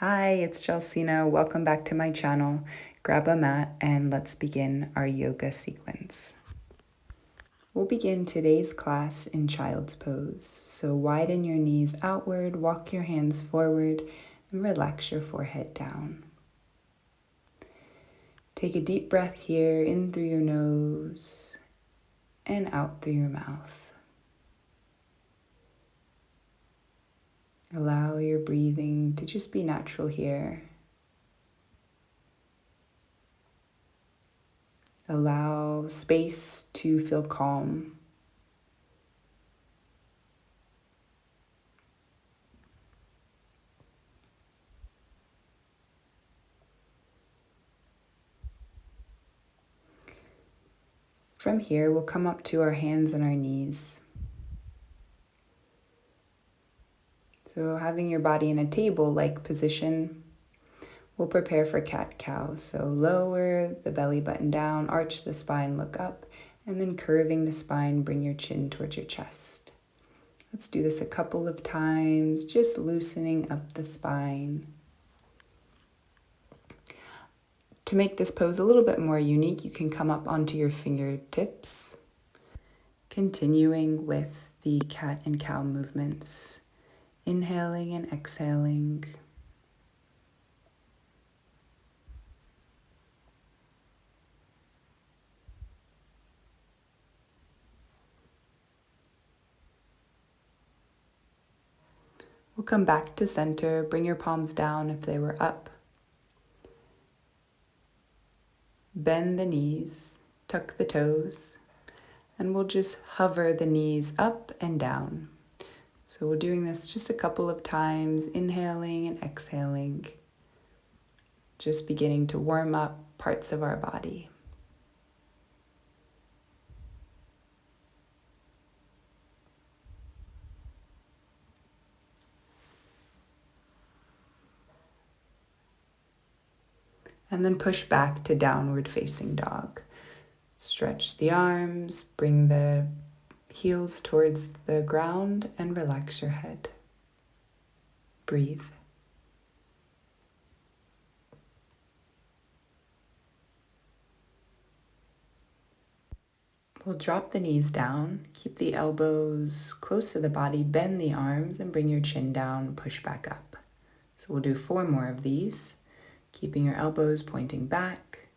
Hi, it's Gelsina. Welcome back to my channel. Grab a mat and let's begin our yoga sequence. We'll begin today's class in child's pose. So widen your knees outward, walk your hands forward, and relax your forehead down. Take a deep breath here, in through your nose and out through your mouth. Allow your breathing to just be natural here. Allow space to feel calm. From here, we'll come up to our hands and our knees. So having your body in a table-like position, we'll prepare for cat-cow. So lower the belly button down, arch the spine, look up, and then curving the spine, bring your chin towards your chest. Let's do this a couple of times, just loosening up the spine. To make this pose a little bit more unique, you can come up onto your fingertips, continuing with the cat and cow movements. Inhaling and exhaling. We'll come back to center. Bring your palms down if they were up. Bend the knees, tuck the toes, and we'll just hover the knees up and down. So we're doing this just a couple of times, inhaling and exhaling, just beginning to warm up parts of our body. And then push back to downward facing dog. Stretch the arms, bring the heels towards the ground, and relax your head. Breathe. We'll drop the knees down, keep the elbows close to the body, bend the arms, and bring your chin down, push back up. So we'll do 4 more of these, keeping your elbows pointing back,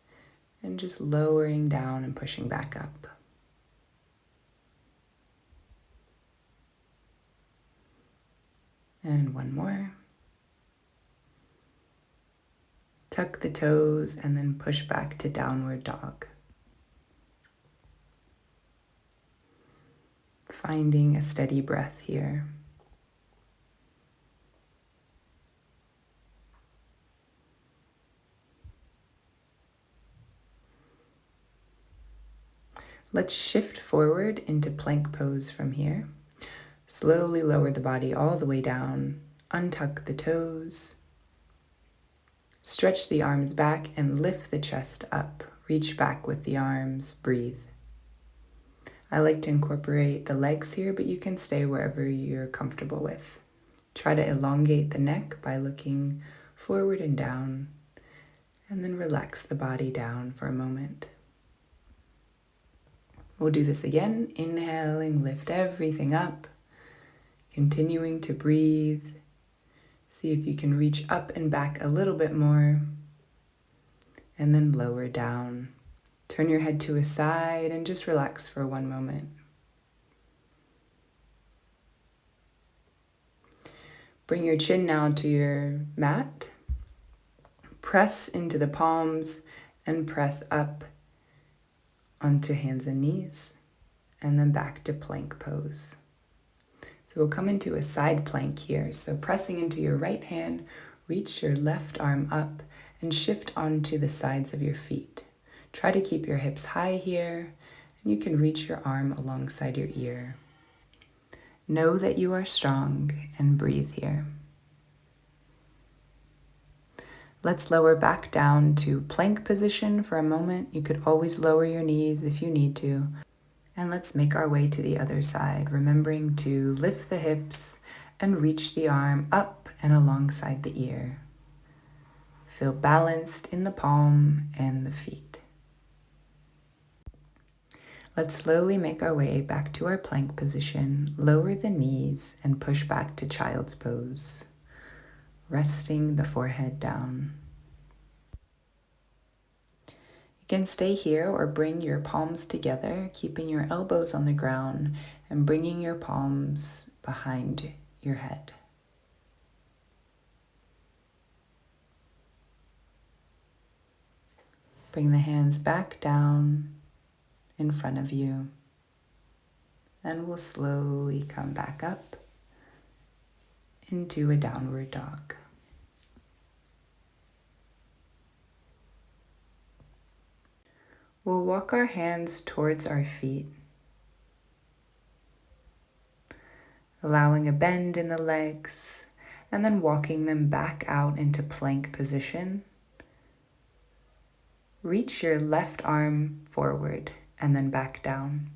and just lowering down and pushing back up. And 1 more. Tuck the toes and then push back to downward dog. Finding a steady breath here. Let's shift forward into plank pose from here. Slowly lower the body all the way down, untuck the toes, stretch the arms back and lift the chest up. Reach back with the arms, breathe. I like to incorporate the legs here, but you can stay wherever you're comfortable with. Try to elongate the neck by looking forward and down, and then relax the body down for a moment. We'll do this again, inhaling, lift everything up, continuing to breathe. See if you can reach up and back a little bit more, and then lower down. Turn your head to a side and just relax for 1 moment. Bring your chin now to your mat. Press into the palms and press up onto hands and knees, and then back to plank pose. So we'll come into a side plank here. So pressing into your right hand, reach your left arm up and shift onto the sides of your feet. Try to keep your hips high here, and you can reach your arm alongside your ear. Know that you are strong and breathe here. Let's lower back down to plank position for a moment. You could always lower your knees if you need to. And let's make our way to the other side, remembering to lift the hips and reach the arm up and alongside the ear. Feel balanced in the palm and the feet. Let's slowly make our way back to our plank position. Lower the knees and push back to child's pose, resting the forehead down. You can stay here or bring your palms together, keeping your elbows on the ground and bringing your palms behind your head. Bring the hands back down in front of you, and we'll slowly come back up into a downward dog. We'll walk our hands towards our feet, allowing a bend in the legs, and then walking them back out into plank position. Reach your left arm forward and then back down,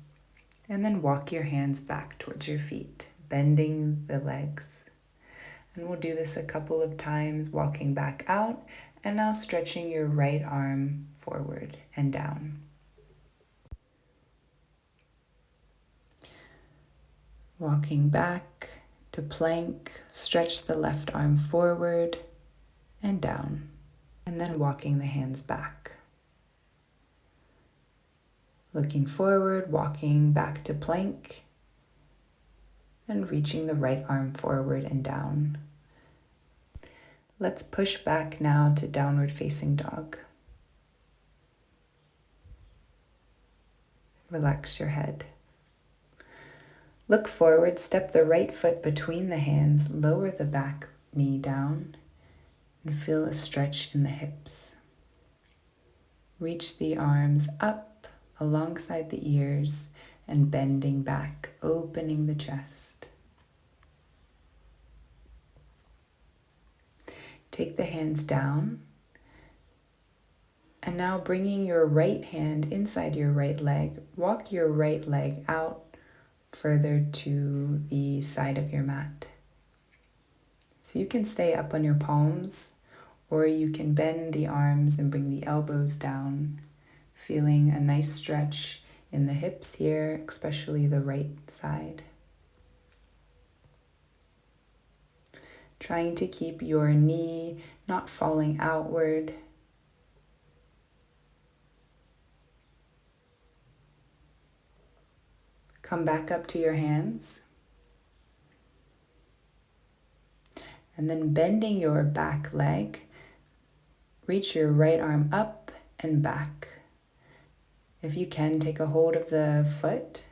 and then walk your hands back towards your feet, bending the legs. And we'll do this a couple of times, walking back out, and now stretching your right arm forward and down. Walking back to plank, stretch the left arm forward and down, and then walking the hands back. Looking forward, walking back to plank, and reaching the right arm forward and down. Let's push back now to downward facing dog. Relax your head. Look forward, step the right foot between the hands, lower the back knee down, and feel a stretch in the hips. Reach the arms up alongside the ears and bending back, opening the chest. Take the hands down, and now bringing your right hand inside your right leg, walk your right leg out further to the side of your mat. So you can stay up on your palms, or you can bend the arms and bring the elbows down, feeling a nice stretch in the hips here, especially the right side. Trying to keep your knee not falling outward. Come back up to your hands. And then bending your back leg, reach your right arm up and back. If you can, take a hold of the foot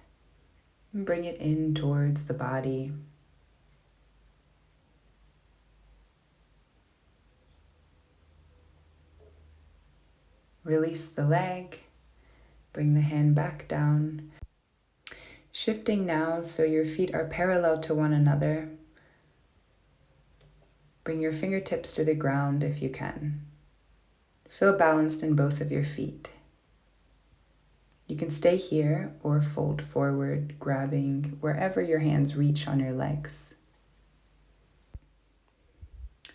and bring it in towards the body. Release the leg, bring the hand back down. Shifting now so your feet are parallel to one another. Bring your fingertips to the ground if you can. Feel balanced in both of your feet. You can stay here or fold forward, grabbing wherever your hands reach on your legs.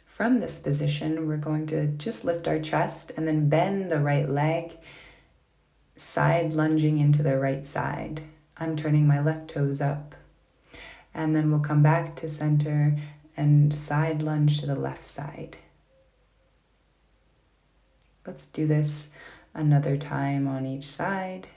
From this position, we're going to just lift our chest and then bend the right leg, side lunging into the right side. I'm turning my left toes up. And then we'll come back to center and side lunge to the left side. Let's do this another time on each side.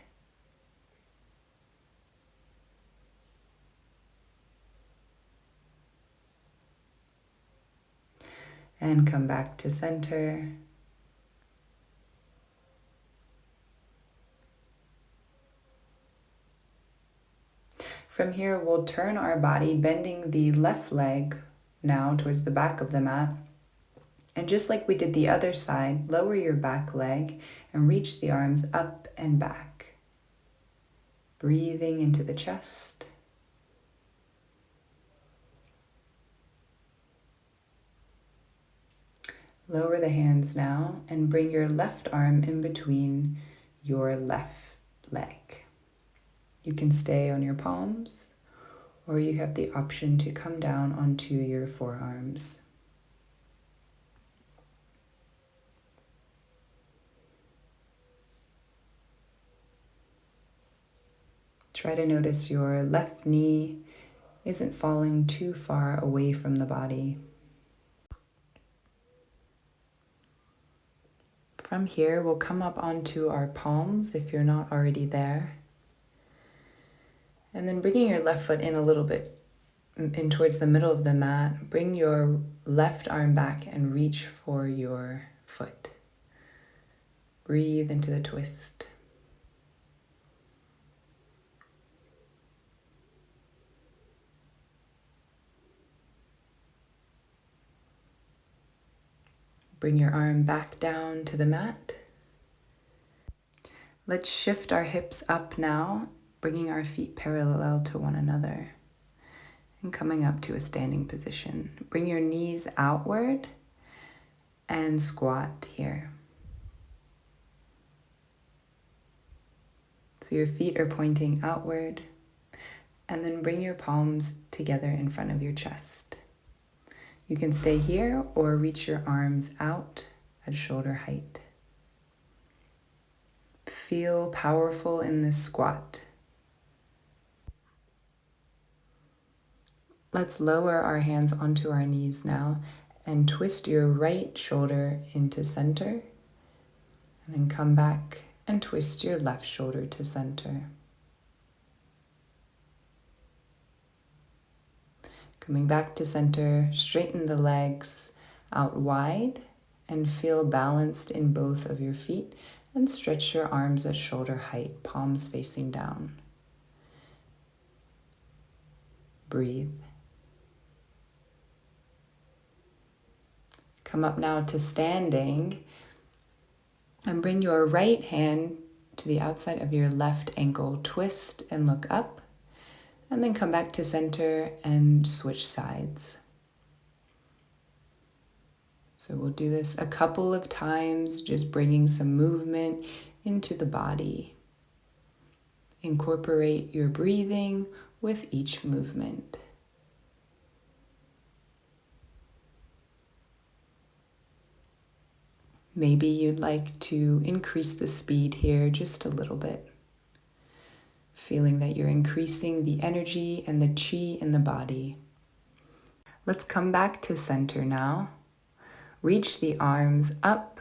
And come back to center. From here, we'll turn our body, bending the left leg now towards the back of the mat. And just like we did the other side, lower your back leg and reach the arms up and back. Breathing into the chest. Lower the hands now and bring your left arm in between your left leg. You can stay on your palms, or you have the option to come down onto your forearms. Try to notice your left knee isn't falling too far away from the body. From here, we'll come up onto our palms if you're not already there. And then bringing your left foot in a little bit in towards the middle of the mat, bring your left arm back and reach for your foot. Breathe into the twist. Bring your arm back down to the mat. Let's shift our hips up now, bringing our feet parallel to one another and coming up to a standing position. Bring your knees outward and squat here. So your feet are pointing outward, and then bring your palms together in front of your chest. You can stay here or reach your arms out at shoulder height. Feel powerful in this squat. Let's lower our hands onto our knees now and twist your right shoulder into center, and then come back and twist your left shoulder to center. Coming back to center, straighten the legs out wide and feel balanced in both of your feet, and stretch your arms at shoulder height, palms facing down. Breathe. Come up now to standing and bring your right hand to the outside of your left ankle. Twist and look up, and then come back to center and switch sides. So we'll do this a couple of times, just bringing some movement into the body. Incorporate your breathing with each movement. Maybe you'd like to increase the speed here just a little bit, feeling that you're increasing the energy and the chi in the body. Let's come back to center now. Reach the arms up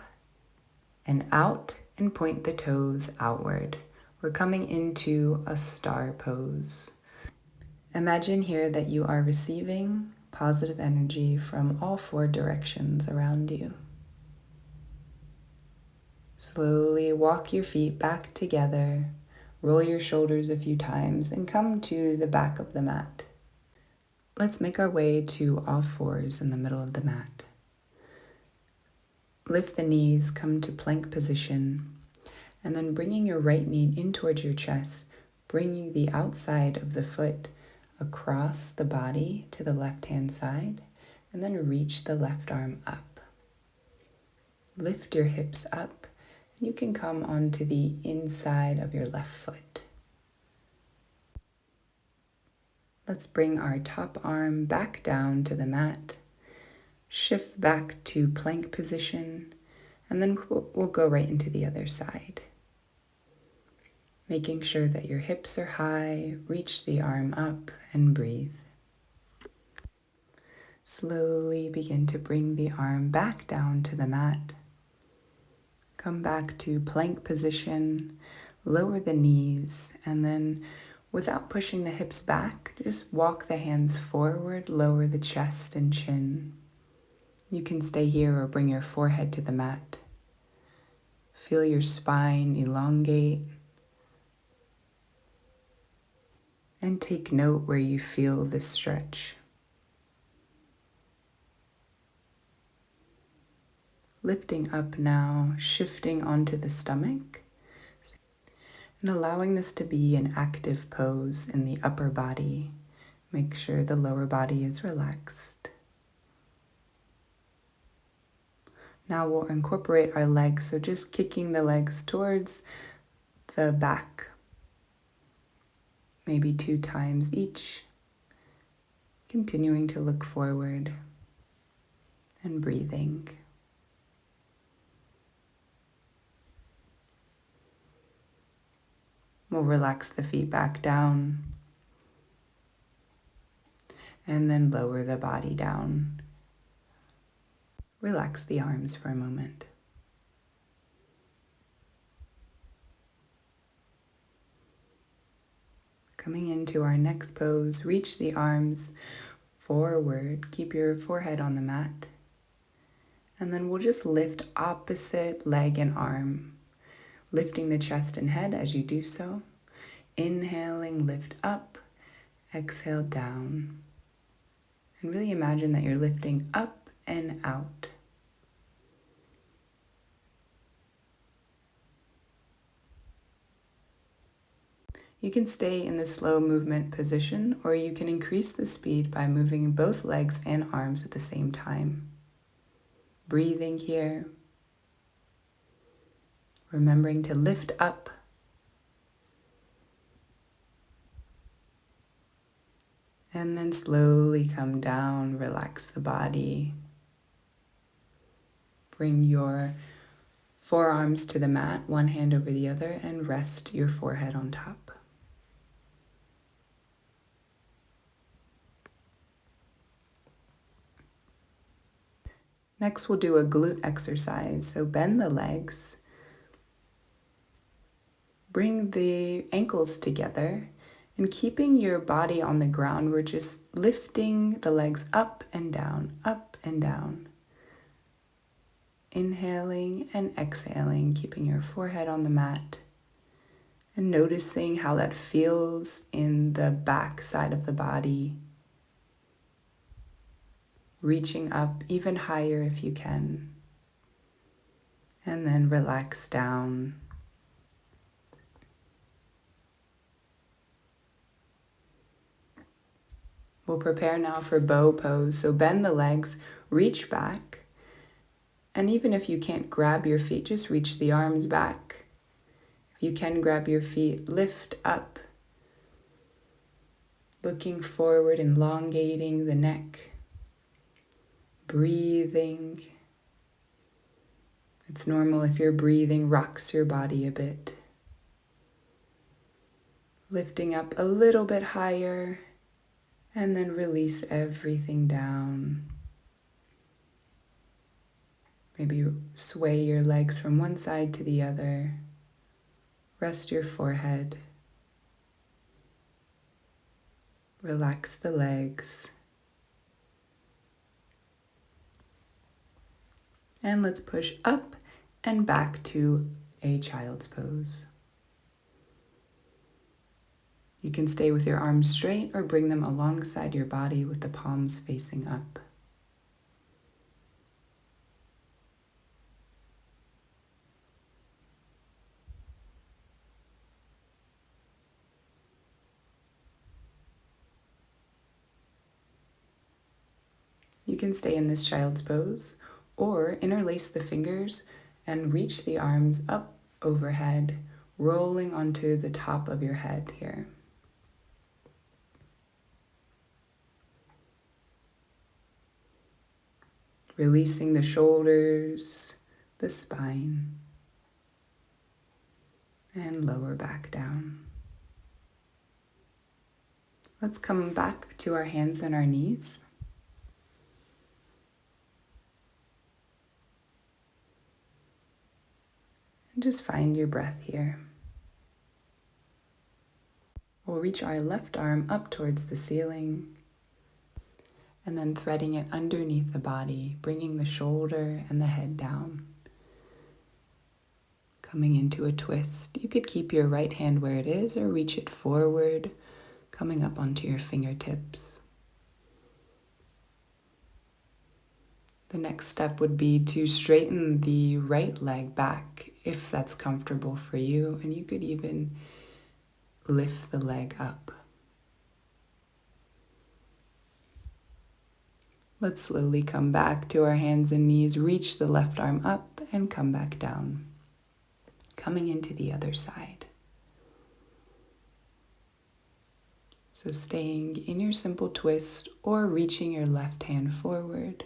and out and point the toes outward. We're coming into a star pose. Imagine here that you are receiving positive energy from all four directions around you. Slowly walk your feet back together, roll your shoulders a few times, and come to the back of the mat. Let's make our way to all fours in the middle of the mat. Lift the knees, come to plank position, and then bringing your right knee in towards your chest, bringing the outside of the foot across the body to the left-hand side, and then reach the left arm up. Lift your hips up, and you can come onto the inside of your left foot. Let's bring our top arm back down to the mat, shift back to plank position, and then we'll go right into the other side. Making sure that your hips are high, reach the arm up and breathe. Slowly begin to bring the arm back down to the mat. Come back to plank position, lower the knees, and then without pushing the hips back, just walk the hands forward, lower the chest and chin. You can stay here or bring your forehead to the mat. Feel your spine elongate. And take note where you feel this stretch. Lifting up now, shifting onto the stomach, and allowing this to be an active pose in the upper body. Make sure the lower body is relaxed. Now we'll incorporate our legs, so just kicking the legs towards the back. Maybe 2 times each, continuing to look forward and breathing. We'll relax the feet back down and then lower the body down. Relax the arms for a moment. Coming into our next pose, reach the arms forward. Keep your forehead on the mat. And then we'll just lift opposite leg and arm, lifting the chest and head as you do so. Inhaling, lift up. Exhale, down. And really imagine that you're lifting up and out. You can stay in the slow movement position, or you can increase the speed by moving both legs and arms at the same time. Breathing here. Remembering to lift up. And then slowly come down, relax the body. Bring your forearms to the mat, one hand over the other, and rest your forehead on top. Next, we'll do a glute exercise. So bend the legs. Bring the ankles together. And keeping your body on the ground, we're just lifting the legs up and down, up and down. Inhaling and exhaling, keeping your forehead on the mat. And noticing how that feels in the back side of the body. Reaching up even higher if you can. And then relax down. We'll prepare now for bow pose. So bend the legs, reach back. And even if you can't grab your feet, just reach the arms back. If you can grab your feet, lift up. Looking forward, elongating the neck. Breathing. It's normal if your breathing rocks your body a bit. Lifting up a little bit higher, and then release everything down. Maybe sway your legs from one side to the other. Rest your forehead. Relax the legs. And let's push up and back to a child's pose. You can stay with your arms straight or bring them alongside your body with the palms facing up. You can stay in this child's pose or interlace the fingers and reach the arms up overhead, rolling onto the top of your head here. Releasing the shoulders, the spine, and lower back down. Let's come back to our hands and our knees. And just find your breath here. We'll reach our left arm up towards the ceiling and then threading it underneath the body, bringing the shoulder and the head down. Coming into a twist. You could keep your right hand where it is or reach it forward, coming up onto your fingertips. The next step would be to straighten the right leg back if that's comfortable for you, and you could even lift the leg up. Let's slowly come back to our hands and knees, reach the left arm up and come back down. Coming into the other side. So staying in your simple twist or reaching your left hand forward.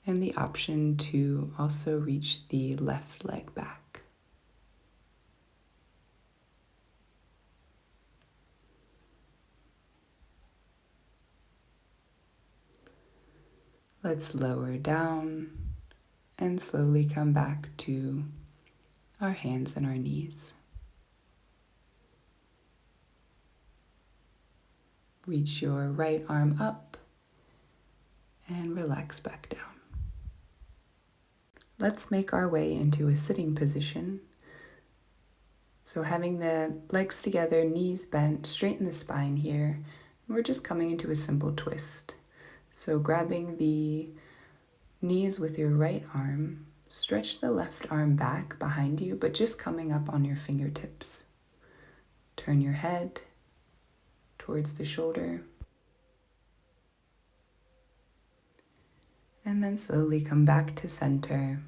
And the option to also reach the left leg back. Let's lower down and slowly come back to our hands and our knees. Reach your right arm up and relax back down. Let's make our way into a sitting position. So having the legs together, knees bent, straighten the spine here. We're just coming into a simple twist. So grabbing the knees with your right arm, stretch the left arm back behind you, but just coming up on your fingertips. Turn your head towards the shoulder. And then slowly come back to center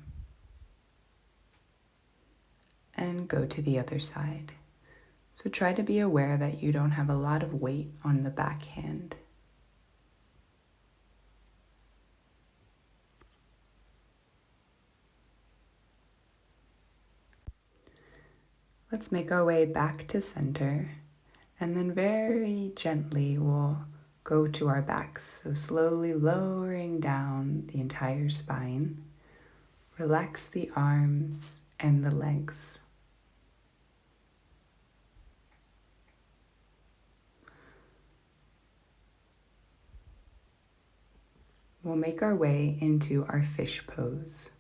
and go to the other side. So try to be aware that you don't have a lot of weight on the back hand. Let's make our way back to center, and then very gently we'll go to our backs. So slowly lowering down the entire spine. Relax the arms and the legs. We'll make our way into our fish pose.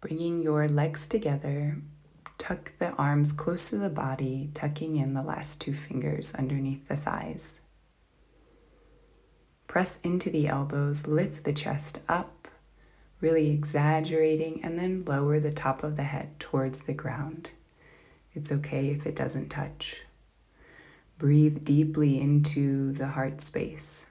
Bringing your legs together, tuck the arms close to the body, tucking in the last two fingers underneath the thighs. Press into the elbows, lift the chest up, really exaggerating, and then lower the top of the head towards the ground. It's okay if it doesn't touch. Breathe deeply into the heart space.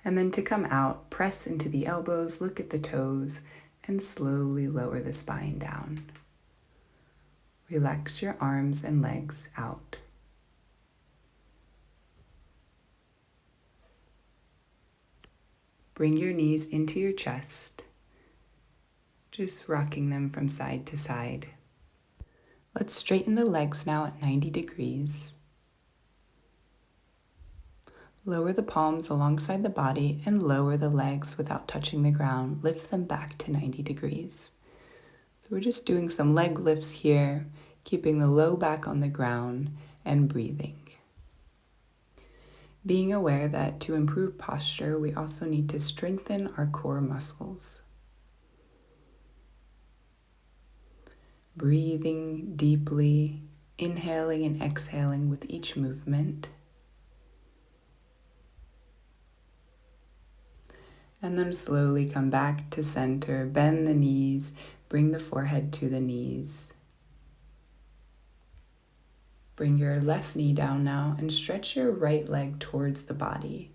And then to come out, press into the elbows, look at the toes, and slowly lower the spine down. Relax your arms and legs out. Bring your knees into your chest, just rocking them from side to side. Let's straighten the legs now at 90 degrees. Lower the palms alongside the body and lower the legs without touching the ground. Lift them back to 90 degrees. So we're just doing some leg lifts here, keeping the low back on the ground and breathing. Being aware that to improve posture, we also need to strengthen our core muscles. Breathing deeply, inhaling and exhaling with each movement. And then slowly come back to center, bend the knees, bring the forehead to the knees. Bring your left knee down now and stretch your right leg towards the body.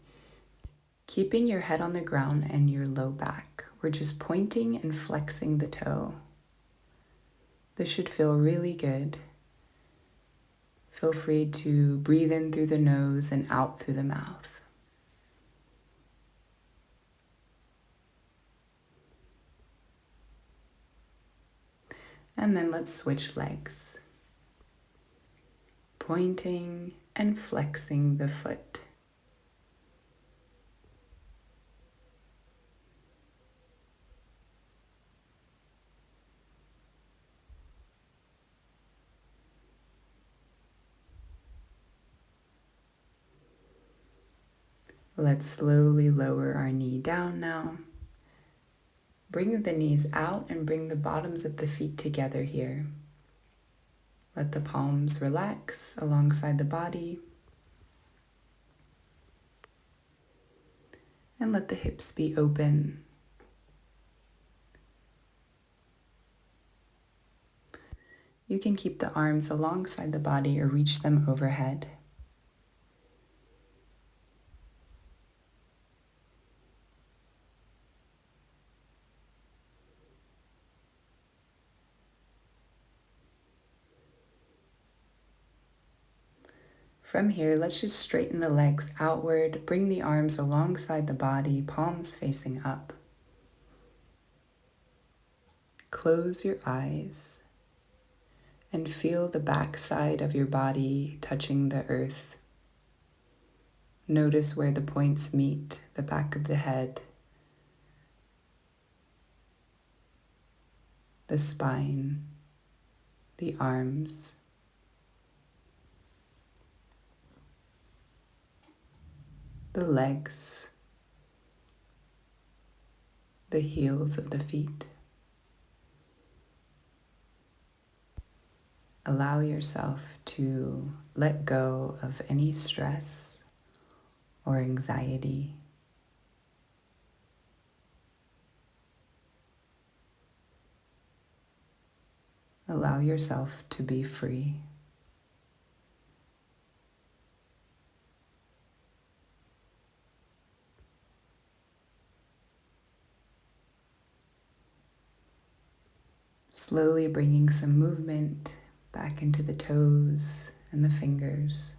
Keeping your head on the ground and your low back. We're just pointing and flexing the toe. This should feel really good. Feel free to breathe in through the nose and out through the mouth. And then let's switch legs. Pointing and flexing the foot. Let's slowly lower our knee down now. Bring the knees out and bring the bottoms of the feet together here. Let the palms relax alongside the body. And let the hips be open. You can keep the arms alongside the body or reach them overhead. From here, let's just straighten the legs outward, bring the arms alongside the body, palms facing up. Close your eyes and feel the back side of your body touching the earth. Notice where the points meet the back of the head, the spine, the arms, the legs, the heels of the feet. Allow yourself to let go of any stress or anxiety. Allow yourself to be free. Slowly bringing some movement back into the toes and the fingers.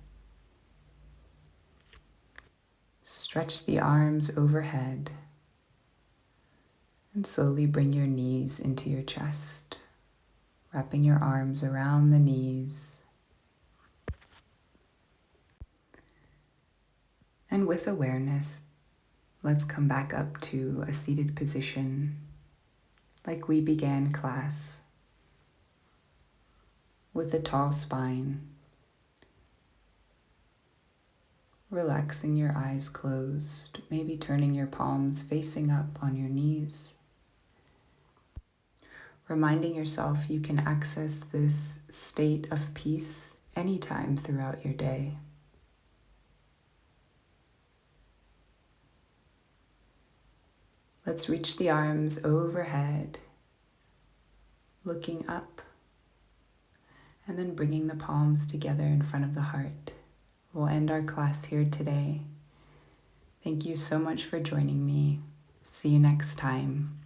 Stretch the arms overhead and slowly bring your knees into your chest, wrapping your arms around the knees. And with awareness, let's come back up to a seated position like we began class, with a tall spine, relaxing your eyes closed, maybe turning your palms facing up on your knees. Reminding yourself you can access this state of peace anytime throughout your day. Let's reach the arms overhead, looking up, and then bringing the palms together in front of the heart. We'll end our class here today. Thank you so much for joining me. See you next time.